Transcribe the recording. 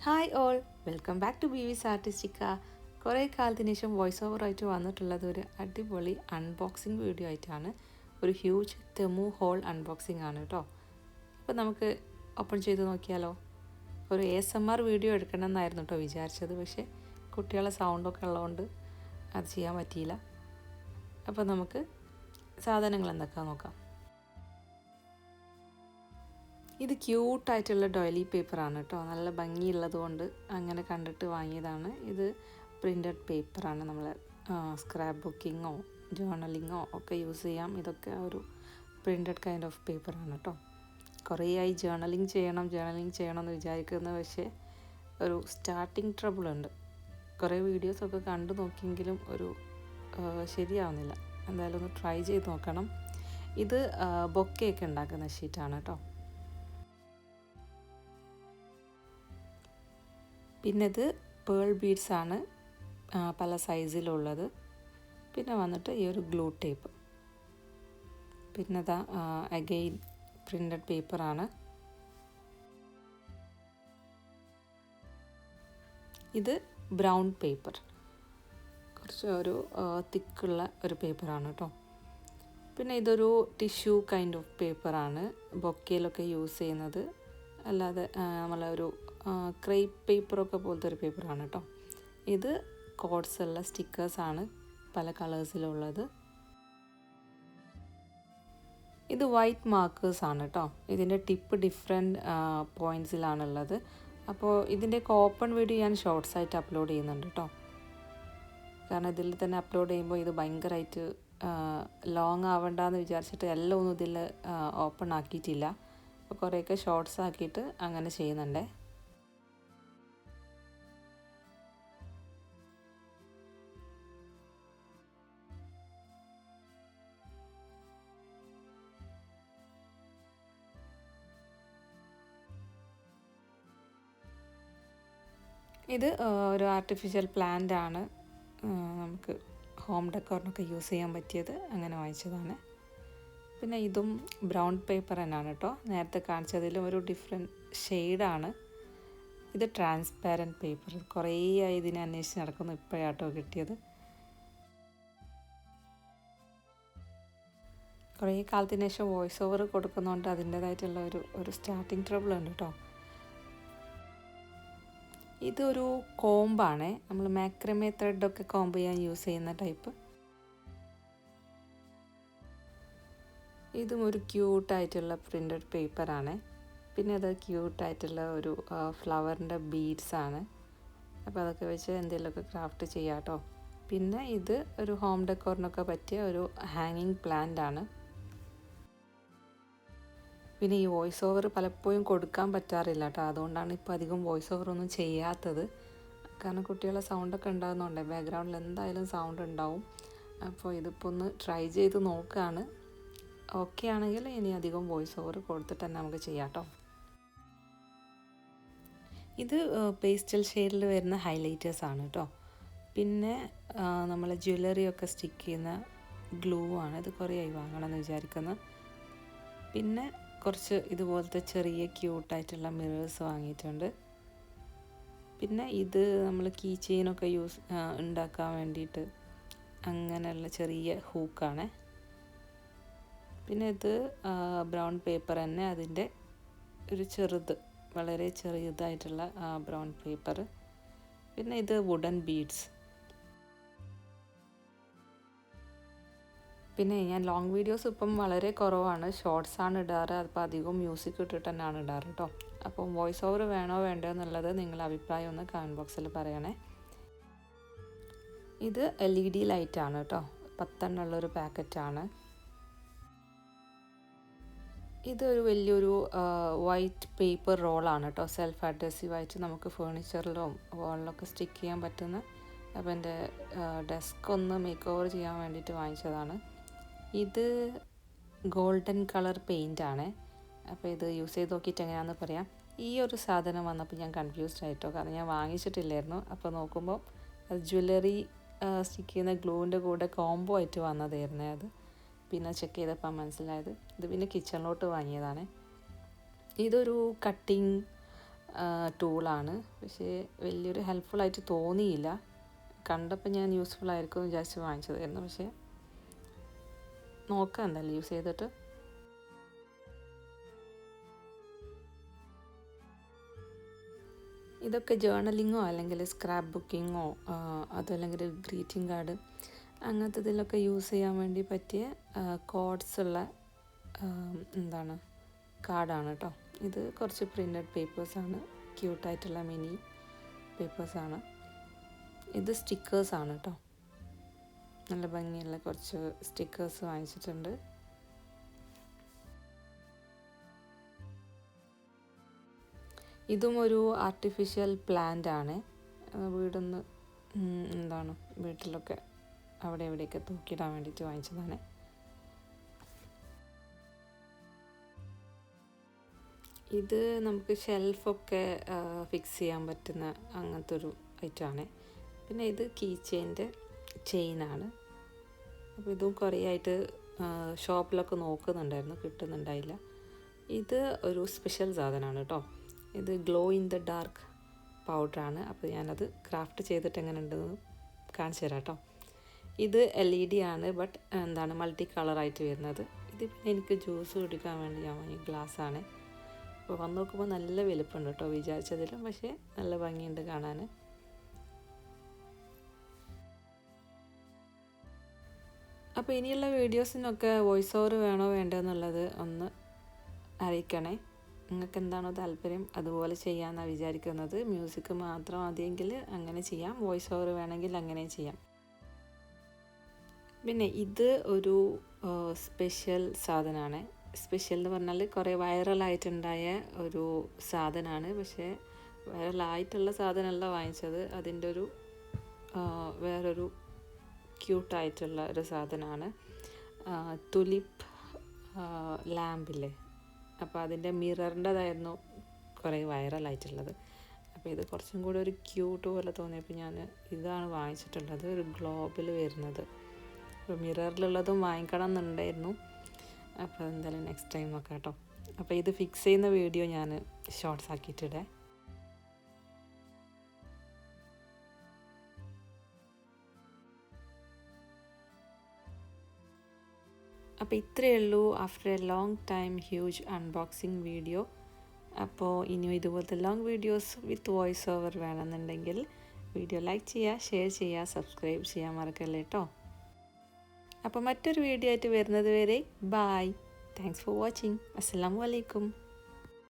Hi all, welcome back to Beevi's Artistica. കുറേ കാലത്തിന് ശേഷം വോയിസ് ഓവറായിട്ട് വന്നിട്ടുള്ളത് ഒരു അടിപൊളി അൺബോക്സിങ് വീഡിയോ ആയിട്ടാണ്. ഒരു ഹ്യൂജ് തെമു ഹോൾ അൺബോക്സിങ് ആണ് കേട്ടോ. അപ്പോൾ നമുക്ക് ഓപ്പൺ ചെയ്ത് നോക്കിയാലോ. ഒരു ASMR വീഡിയോ എടുക്കണം എന്നായിരുന്നു കേട്ടോ വിചാരിച്ചത്, പക്ഷേ കുട്ടികളെ സൗണ്ടൊക്കെ ഉള്ളതുകൊണ്ട് അത് ചെയ്യാൻ പറ്റിയില്ല. അപ്പോൾ നമുക്ക് സാധനങ്ങൾ എന്തൊക്കെയാണെന്ന് നോക്കാം. ഇത് ക്യൂട്ടായിട്ടുള്ള ഡോയിലി പേപ്പറാണ് കേട്ടോ. നല്ല ഭംഗിയുള്ളത് കൊണ്ട് അങ്ങനെ കണ്ടിട്ട് വാങ്ങിയതാണ്. ഇത് പ്രിൻ്റഡ് പേപ്പറാണ്. നമ്മൾ സ്ക്രാപ്പ് ബുക്കിങ്ങോ ജേർണലിങ്ങോ ഒക്കെ യൂസ് ചെയ്യാം. ഇതൊക്കെ ഒരു പ്രിൻ്റഡ് കൈൻഡ് ഓഫ് പേപ്പറാണ് കേട്ടോ. കുറേയായി ജേർണലിങ് ചെയ്യണം എന്ന് വിചാരിക്കുന്നത്, പക്ഷേ ഒരു സ്റ്റാർട്ടിങ് ട്രബിളുണ്ട്. കുറേ വീഡിയോസൊക്കെ കണ്ടു നോക്കിയെങ്കിലും ഒരു ശരിയാവുന്നില്ല. എന്തായാലും ഒന്ന് ട്രൈ ചെയ്ത് നോക്കണം. ഇത് ബൊക്കെയൊക്കെ ഉണ്ടാക്കുന്ന ഷീറ്റാണ് കേട്ടോ. പിന്നെ ഇത് പേൾ ബീഡ്സാണ്, പല സൈസിലുള്ളത്. പിന്നെ വന്നിട്ട് ഈ ഒരു ഗ്ലൂ ടേപ്പ്. പിന്നെ ഇതാ അഗെയിൻ പ്രിൻ്റഡ് പേപ്പറാണ്. ഇത് ബ്രൗൺ പേപ്പർ, കുറച്ച് ഒരു തിക്കുള്ള ഒരു പേപ്പറാണ് കേട്ടോ. പിന്നെ ഇതൊരു ടിഷ്യൂ കൈൻഡ് ഓഫ് പേപ്പറാണ്, ബൊക്കയിലൊക്കെ യൂസ് ചെയ്യുന്നത്. അല്ലാതെ നമ്മളൊരു ക്രേപ്പ് പേപ്പറൊക്കെ പോലത്തെ ഒരു പേപ്പറാണ് കേട്ടോ. ഇത് കോഡ്സ് ഉള്ള സ്റ്റിക്കേഴ്സാണ്, പല കളേഴ്സിലുള്ളത്. ഇത് വൈറ്റ് മാർക്കേഴ്സാണ് കേട്ടോ. ഇതിൻ്റെ ടിപ്പ് ഡിഫറെൻറ്റ് പോയിൻറ്റ്സിലാണുള്ളത്. അപ്പോൾ ഇതിൻ്റെയൊക്കെ ഓപ്പൺ വീഡിയോ ഞാൻ ഷോർട്സ് ആയിട്ട് അപ്ലോഡ് ചെയ്യുന്നുണ്ട് കേട്ടോ. കാരണം ഇതിൽ തന്നെ അപ്ലോഡ് ചെയ്യുമ്പോൾ ഇത് ഭയങ്കരമായിട്ട് ലോങ് ആവണ്ടെന്ന് വിചാരിച്ചിട്ട് എല്ലാം ഒന്നും ഇതിൽ ഓപ്പൺ ആക്കിയിട്ടില്ല. അപ്പോൾ കുറേയൊക്കെ ഷോർട്സ് ആക്കിയിട്ട് അങ്ങനെ ചെയ്യുന്നുണ്ടേ. ഇത് ഒരു ആർട്ടിഫിഷ്യൽ പ്ലാന്റ് ആണ്, നമുക്ക് ഹോം ഡെക്കോറിനൊക്കെ യൂസ് ചെയ്യാൻ പറ്റിയത്. അങ്ങനെ വാങ്ങിച്ചതാണ്. പിന്നെ ഇതും ബ്രൗൺ പേപ്പർ തന്നെയാണ് കേട്ടോ. നേരത്തെ കാണിച്ചതിലും ഒരു ഡിഫറെൻറ്റ് ഷെയ്ഡാണ്. ഇത് ട്രാൻസ്പാരൻറ്റ് പേപ്പർ. കുറേ ആയി ഇതിനെ അന്വേഷിച്ച് നടക്കുന്നു, ഇപ്പോഴാട്ടോ കിട്ടിയത്. കുറേ കാലത്തിന് ശേഷം വോയിസ് ഓവർ കൊടുക്കുന്നതുകൊണ്ട് അതിൻ്റേതായിട്ടുള്ള ഒരു സ്റ്റാർട്ടിങ് ട്രബിൾ ഉണ്ട് കേട്ടോ. ഇതൊരു കോമ്പാണ്, നമ്മൾ മാക്രമേ ത്രെഡൊക്കെ കോമ്പ് ചെയ്യാൻ യൂസ് ചെയ്യുന്ന ടൈപ്പ്. ഇതും ഒരു ക്യൂട്ടായിട്ടുള്ള പ്രിൻ്റഡ് പേപ്പറാണ്. പിന്നെ അത് ക്യൂട്ടായിട്ടുള്ള ഒരു ഫ്ലവറിൻ്റെ ബീഡ്സാണ്. അപ്പോൾ അതൊക്കെ വെച്ച് എന്തെങ്കിലുമൊക്കെ ക്രാഫ്റ്റ് ചെയ്യാം കേട്ടോ. പിന്നെ ഇത് ഒരു ഹോം ഡെക്കോറിനൊക്കെ പറ്റിയ ഒരു ഹാങ്ങിങ് പ്ലാന്റ് ആണ്. പിന്നെ ഈ വോയിസ് ഓവർ പലപ്പോഴും കൊടുക്കാൻ പറ്റാറില്ല കേട്ടോ. അതുകൊണ്ടാണ് ഇപ്പോൾ അധികം വോയിസ് ഓവറൊന്നും ചെയ്യാത്തത്. കാരണം കുട്ടികളെ സൗണ്ടൊക്കെ ഉണ്ടാകുന്നുണ്ട്, ബാക്ക്ഗ്രൗണ്ടിൽ എന്തായാലും സൗണ്ട് ഉണ്ടാവും. അപ്പോൾ ഇതിപ്പോൾ ഒന്ന് ട്രൈ ചെയ്ത് നോക്കുകയാണ്. ഓക്കെ ആണെങ്കിൽ ഇനി അധികം വോയിസ് ഓവർ കൊടുത്തിട്ട് തന്നെ നമുക്ക് ചെയ്യാം കേട്ടോ. ഇത് പേസ്റ്റൽ ഷെയ്ഡിൽ വരുന്ന ഹൈലൈറ്റേഴ്സാണ് കേട്ടോ. പിന്നെ നമ്മൾ ജ്വല്ലറിയൊക്കെ സ്റ്റിക്ക് ചെയ്യുന്ന ഗ്ലൂ ആണ്. ഇത് കുറേ ആയി വാങ്ങണമെന്ന് വിചാരിക്കുന്നത്. പിന്നെ കുറച്ച് ഇതുപോലത്തെ ചെറിയ ക്യൂട്ടായിട്ടുള്ള മിറേഴ്സ് വാങ്ങിയിട്ടുണ്ട്. പിന്നെ ഇത് നമ്മൾ കീ ചെയിനൊക്കെ ഉണ്ടാക്കാൻ വേണ്ടിയിട്ട് അങ്ങനെയുള്ള ചെറിയ ഹൂക്കാണ്. പിന്നെ ഇത് ബ്രൗൺ പേപ്പർ തന്നെ, അതിൻ്റെ ഒരു വളരെ ചെറുതായിട്ടുള്ള ബ്രൗൺ പേപ്പർ. പിന്നെ ഇത് വുഡൻ ബീഡ്സ്. പിന്നെ ഞാൻ ലോങ് വീഡിയോസ് ഇപ്പം വളരെ കുറവാണ്, ഷോർട്സാണ് ഇടാറ്. അപ്പോൾ അധികം മ്യൂസിക് ഇട്ടിട്ട് തന്നെയാണ് ഇടാറ് കേട്ടോ. അപ്പം വോയിസ് ഓവർ വേണോ വേണ്ടോ എന്നുള്ളത് നിങ്ങളുടെ അഭിപ്രായം ഒന്ന് കമൻറ്റ് ബോക്സിൽ പറയണേ. ഇത് LED ലൈറ്റാണ് കേട്ടോ, 10 എണ്ണമുള്ളൊരു പാക്കറ്റാണ്. ഇതൊരു വലിയൊരു വൈറ്റ് പേപ്പർ റോളാണ് കേട്ടോ. സെൽഫ് അഡ്രസീവായിട്ട് നമുക്ക് ഫേർണിച്ചറിലും വാളിലൊക്കെ സ്റ്റിക്ക് ചെയ്യാൻ പറ്റുന്ന. അപ്പോൾ എൻ്റെ ഡെസ്ക് ഒന്ന് മേക്ക് ഓവർ ചെയ്യാൻ വേണ്ടിയിട്ട് വാങ്ങിച്ചതാണ്. ഇത് ഗോൾഡൻ കളർ പെയിൻ്റാണ്. അപ്പോൾ ഇത് യൂസ് ചെയ്ത് നോക്കിയിട്ട് എങ്ങനെയാണെന്ന് പറയാം. ഈ ഒരു സാധനം വന്നപ്പോൾ ഞാൻ കൺഫ്യൂസ്ഡ് ആയിട്ടോ, കാരണം ഞാൻ വാങ്ങിച്ചിട്ടില്ലായിരുന്നു. അപ്പോൾ നോക്കുമ്പോൾ അത് ജ്വല്ലറി സ്റ്റിക്ക് ചെയ്യുന്ന ഗ്ലൂവിൻ്റെ കൂടെ കോംബോ ആയിട്ട് വന്നതായിരുന്നേ അത്. പിന്നെ ചെക്ക് ചെയ്തപ്പോൾ മനസ്സിലായത് ഇത് പിന്നെ കിച്ചണിലോട്ട് വാങ്ങിയതാണ്. ഇതൊരു കട്ടിങ് ടൂളാണ്. പക്ഷേ വലിയൊരു ഹെൽപ്ഫുള്ളായിട്ട് തോന്നിയില്ല. കണ്ടപ്പോൾ ഞാൻ യൂസ്ഫുൾ ആയിരിക്കും എന്ന് വിചാരിച്ച് വാങ്ങിച്ചതായിരുന്നു. പക്ഷേ നോക്കാം എന്തായാലും യൂസ് ചെയ്തിട്ട്. ഇതൊക്കെ ജേർണലിങ്ങോ അല്ലെങ്കിൽ സ്ക്രാപ്പ് ബുക്കിങ്ങോ അതല്ലെങ്കിൽ ഗ്രീറ്റിംഗ് കാർഡ് അങ്ങനത്തെ ഇതിലൊക്കെ യൂസ് ചെയ്യാൻ വേണ്ടി പറ്റിയ കോഡ്സ് ഉള്ള കാർഡാണ് കേട്ടോ. ഇത് കുറച്ച് പ്രിൻറ്റഡ് പേപ്പേഴ്സാണ്, ക്യൂട്ടായിട്ടുള്ള മിനി പേപ്പേഴ്സാണ്. ഇത് സ്റ്റിക്കേഴ്സാണ് കേട്ടോ. നല്ല ഭംഗിയുള്ള കുറച്ച് സ്റ്റിക്കേഴ്സ് വാങ്ങിച്ചിട്ടുണ്ട്. ഇതും ഒരു ആർട്ടിഫിഷ്യൽ പ്ലാന്റ് ആണ്. വീടൊന്ന് വീട്ടിലൊക്കെ അവിടെ എവിടെയൊക്കെ തൂക്കിയിടാൻ വേണ്ടിയിട്ട് വാങ്ങിച്ചതാണ്. ഇത് നമുക്ക് ഷെൽഫൊക്കെ ഫിക്സ് ചെയ്യാൻ പറ്റുന്ന അങ്ങനത്തെ ഒരു ഐറ്റമാണ്. പിന്നെ ഇത് കീ ചെയിനാണ്. അപ്പോൾ ഇതും കുറേ ആയിട്ട് ഷോപ്പിലൊക്കെ നോക്കുന്നുണ്ടായിരുന്നു, കിട്ടുന്നുണ്ടായില്ല. ഇത് ഒരു സ്പെഷ്യൽ സാധനമാണ് കേട്ടോ. ഇത് ഗ്ലോ ഇൻ ദ ഡാർക്ക് പൗഡറാണ്. അപ്പോൾ ഞാനത് ക്രാഫ്റ്റ് ചെയ്തിട്ട് എങ്ങനെ ഉണ്ടെന്ന് കാണിച്ചു തരാം കേട്ടോ. ഇത് LED ആണ്, ബട്ട് മൾട്ടി കളറായിട്ട് വരുന്നത്. ഇത് പിന്നെ എനിക്ക് ജ്യൂസ് കുടിക്കാൻ വേണ്ടി ഞാൻ വാങ്ങിയ ഗ്ലാസ്സാണ്. അപ്പോൾ വന്ന് നോക്കുമ്പോൾ നല്ല വലുപ്പമുണ്ട് കേട്ടോ വിചാരിച്ചതിലും. പക്ഷേ നല്ല ഭംഗിയുണ്ട് കാണാൻ. അപ്പോൾ ഇനിയുള്ള വീഡിയോസിനൊക്കെ വോയിസ് ഓവർ വേണോ വേണ്ടോ എന്നുള്ളത് ഒന്ന് അറിയിക്കണേ. നിങ്ങൾക്ക് എന്താണോ താല്പര്യം അതുപോലെ ചെയ്യാമെന്നാണ് വിചാരിക്കുന്നത്. മ്യൂസിക് മാത്രം മതിയെങ്കിൽ അങ്ങനെ ചെയ്യാം, വോയിസ് ഓവർ വേണമെങ്കിൽ അങ്ങനെ ചെയ്യാം. പിന്നെ ഇത് ഒരു സ്പെഷ്യൽ സാധനമാണ്. സ്പെഷ്യൽ എന്ന് പറഞ്ഞാൽ കുറേ വൈറലായിട്ടുണ്ടായ ഒരു സാധനമാണ്. പക്ഷേ വൈറലായിട്ടുള്ള സാധനമല്ല വാങ്ങിച്ചത്, അതിൻ്റെ ഒരു വേറൊരു ക്യൂട്ടായിട്ടുള്ള ഒരു സാധനമാണ്. തുലിപ്പ് ലാമ്പില്ലേ, അപ്പോൾ അതിൻ്റെ മിററിൻ്റെതായിരുന്നു കുറേ വൈറലായിട്ടുള്ളത്. അപ്പോൾ ഇത് കുറച്ചും കൂടി ഒരു ക്യൂട്ട് പോലെ തോന്നിയപ്പോൾ ഞാൻ ഇതാണ് വാങ്ങിച്ചിട്ടുള്ളത്, ഒരു ഗ്ലോബിൽ വരുന്നത്. അപ്പോൾ മിററിലുള്ളതും വാങ്ങിക്കണം എന്നുണ്ടായിരുന്നു. അപ്പോൾ എന്തായാലും നെക്സ്റ്റ് ടൈം നോക്കാം കേട്ടോ. അപ്പോൾ ഇത് ഫിക്സ് ചെയ്യുന്ന വീഡിയോ ഞാൻ ഷോർട്സ് ആക്കിയിട്ടിടേ. അപ്പോൾ ഇത്രയേ ഉള്ളൂ after A long time huge unboxing video. അപ്പോൾ ഇനിയും ഇതുപോലത്തെ ലോങ് വീഡിയോസ് വിത്ത് വോയിസ് ഓവർ വേണമെന്നുണ്ടെങ്കിൽ വീഡിയോ ലൈക്ക് ചെയ്യുക, ഷെയർ ചെയ്യുക, സബ്സ്ക്രൈബ് ചെയ്യാൻ മറക്കല്ലേ കേട്ടോ. അപ്പോൾ മറ്റൊരു വീഡിയോ ആയിട്ട് വരുന്നത് വരെ ബായ്. Thanks for watching. അസ്സലാമു അലൈക്കും.